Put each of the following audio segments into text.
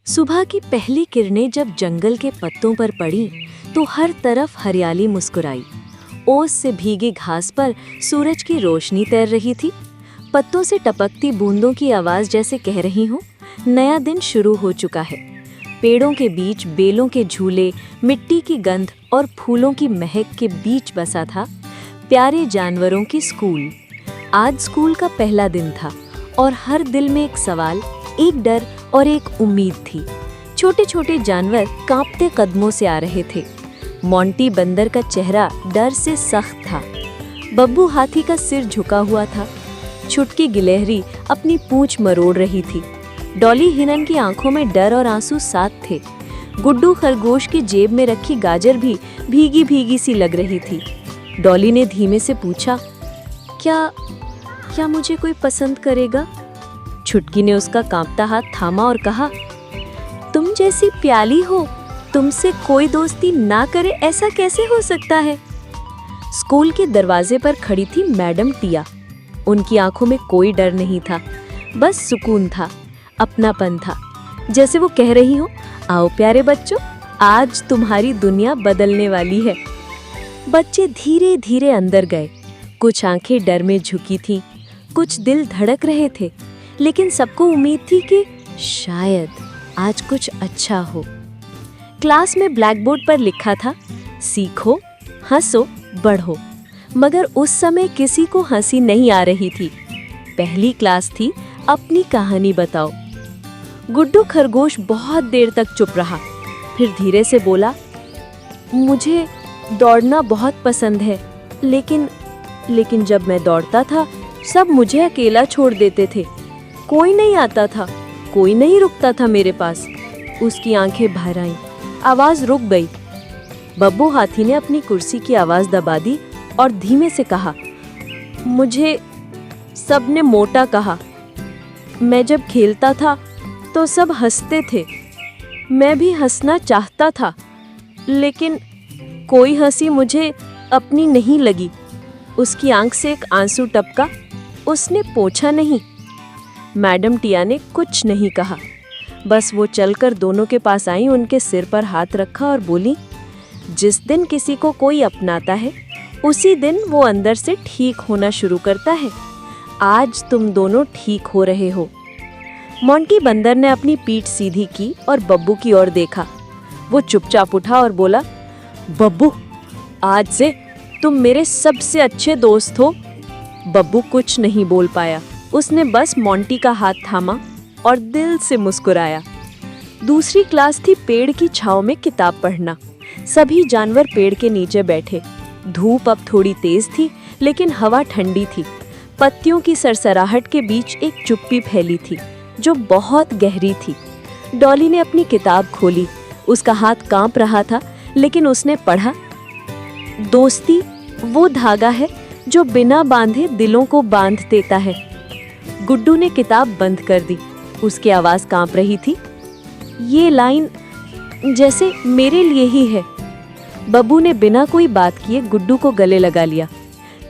सुबह की पहली किरणें जब जंगल के पत्तों पर पड़ी तो हर तरफ हरियाली मुस्कुराई। ओस से भीगी घास पर सूरज की रोशनी तैर रही थी। पत्तों से टपकती बूंदों की आवाज जैसे कह रही हूँ, नया दिन शुरू हो चुका है। पेड़ों के बीच बेलों के झूले, मिट्टी की गंध और फूलों की महक के बीच बसा था प्यारे जानवरों की स्कूल। आज स्कूल का पहला दिन था और हर दिल में एक सवाल, एक डर और एक उम्मीद थी। छोटे छोटे जानवर कांपते कदमों से आ रहे थे। मोंटी बंदर का चेहरा डर से सख्त था। बब्बू हाथी का सिर झुका हुआ था। छुटकी गिलहरी अपनी पूंछ मरोड़ रही थी। डॉली हिरन की आंखों में डर और आंसू साथ थे। गुड्डू खरगोश की जेब में रखी गाजर भी भीगी भीगी सी लग रही थी। डॉली ने धीमे से पूछा, क्या मुझे कोई पसंद करेगा? छुटकी ने उसका कांपता हाथ थामा और कहा, तुम जैसी प्याली हो, तुमसे कोई दोस्ती ना करे ऐसा कैसे हो सकता है? स्कूल के दरवाजे पर खड़ी थी मैडम टिया। उनकी आंखों में कोई डर नहीं था, बस सुकून था, अपनापन था। जैसे वो कह रही हो, आओ प्यारे बच्चों, आज तुम्हारी दुनिया बदलने वाली है। बच्चे धीरे धीरे अंदर गए। कुछ आंखें डर में झुकी थीं, कुछ दिल धड़क रहे थे, लेकिन सबको उम्मीद थी कि शायद आज कुछ अच्छा हो। क्लास में ब्लैक बोर्ड पर लिखा था, सीखो, हंसो, बढ़ो। मगर उस समय किसी को हंसी नहीं आ रही थी। पहली क्लास थी, अपनी कहानी बताओ। गुड्डू खरगोश बहुत देर तक चुप रहा, फिर धीरे से बोला, मुझे दौड़ना बहुत पसंद है, लेकिन जब मैं दौड़ता था सब मुझे अकेला छोड़ देते थे। कोई नहीं आता था, कोई नहीं रुकता था मेरे पास। उसकी आंखें भर आईं, आवाज रुक गई। बब्बू हाथी ने अपनी कुर्सी की आवाज दबा दी और धीमे से कहा, मुझे सबने मोटा कहा। मैं जब खेलता था तो सब हंसते थे। मैं भी हंसना चाहता था, लेकिन कोई हंसी मुझे अपनी नहीं लगी। उसकी आंख से एक आंसू टपका। उसने पोंछा नहीं। मैडम टिया ने कुछ नहीं कहा, बस वो चलकर दोनों के पास आई, उनके सिर पर हाथ रखा और बोली, जिस दिन किसी को कोई अपनाता है उसी दिन वो अंदर से ठीक होना शुरू करता है। आज तुम दोनों ठीक हो रहे हो। मोंटी बंदर ने अपनी पीठ सीधी की और बब्बू की ओर देखा। वो चुपचाप उठा और बोला, बब्बू, आज से तुम मेरे सबसे अच्छे दोस्त हो। बब्बू कुछ नहीं बोल पाया। उसने बस मोंटी का हाथ थामा और दिल से मुस्कुराया। दूसरी क्लास थी पेड़ की छांव में किताब पढ़ना। सभी जानवर पेड़ के नीचे बैठे। धूप अब थोड़ी तेज थी, लेकिन हवा ठंडी थी। पत्तियों की सरसराहट के बीच एक चुप्पी फैली थी जो बहुत गहरी थी। डॉली ने अपनी किताब खोली। उसका हाथ कांप रहा था, लेकिन उसने पढ़ा, दोस्ती वो धागा है जो बिना बांधे दिलों को बांध देता है। गुड्डू ने किताब बंद कर दी। उसकी आवाज कांप रही थी, ये लाइन जैसे मेरे लिए ही है। बब्बू ने बिना कोई बात किए गुड्डू को गले लगा लिया।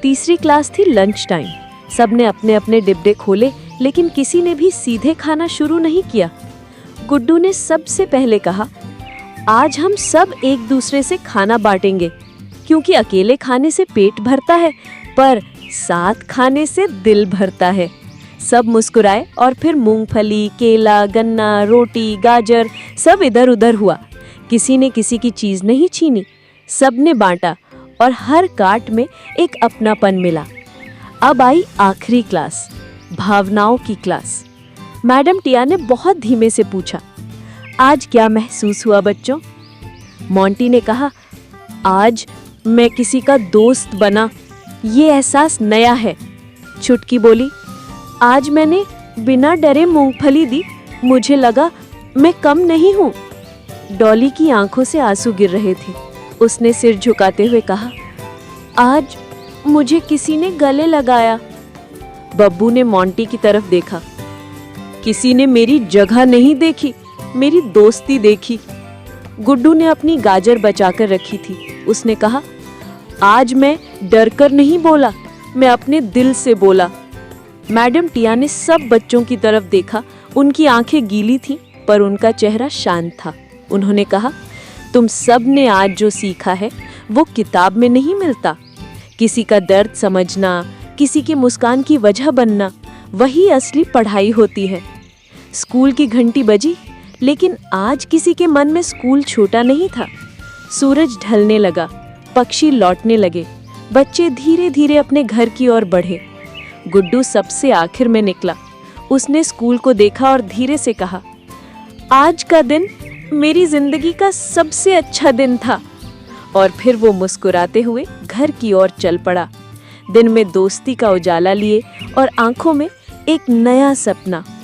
तीसरी क्लास थी लंच टाइम। सबने अपने अपने डिब्बे खोले, लेकिन किसी ने भी सीधे खाना शुरू नहीं किया। गुड्डू ने सबसे पहले कहा, आज हम सब एक दूसरे से खाना बांटेंगे, क्योंकि अकेले खाने से पेट भरता है, पर साथ खाने से दिल भरता है। सब मुस्कुराए और फिर मूंगफली, केला, गन्ना, रोटी, गाजर सब इधर उधर हुआ। किसी ने किसी की चीज नहीं छीनी, सबने बांटा और हर काट में एक अपनापन मिला। अब आई आखिरी क्लास, भावनाओं की क्लास। मैडम टिया ने बहुत धीमे से पूछा, आज क्या महसूस हुआ बच्चों? मोंटी ने कहा, आज मैं किसी का दोस्त बना, ये एहसास नया है। छुटकी बोली, आज मैंने बिना डरे मूंगफली दी, मुझे लगा मैं कम नहीं हूँ। डॉली की आंखों से आंसू गिर रहे थे। उसने सिर झुकाते हुए कहा, आज मुझे किसी ने गले लगाया। बब्बू ने मोंटी की तरफ देखा, किसी ने मेरी जगह नहीं देखी, मेरी दोस्ती देखी। गुड्डू ने अपनी गाजर बचाकर रखी थी। उसने कहा, आज मैं डरकर नहीं बोला, मैं अपने दिल से बोला। मैडम टिया ने सब बच्चों की तरफ देखा। उनकी आंखें गीली थीं, पर उनका चेहरा शांत था। उन्होंने कहा, तुम सब ने आज जो सीखा है वो किताब में नहीं मिलता। किसी का दर्द समझना, किसी की मुस्कान की वजह बनना, वही असली पढ़ाई होती है। स्कूल की घंटी बजी, लेकिन आज किसी के मन में स्कूल छोटा नहीं था। सूरज ढलने लगा, पक्षी लौटने लगे, बच्चे धीरे धीरे अपने घर की ओर बढ़े। गुड्डू सबसे आखिर में निकला। उसने स्कूल को देखा और धीरे से कहा, आज का दिन मेरी जिंदगी का सबसे अच्छा दिन था। और फिर वो मुस्कुराते हुए घर की ओर चल पड़ा, दिन में दोस्ती का उजाला लिए और आंखों में एक नया सपना।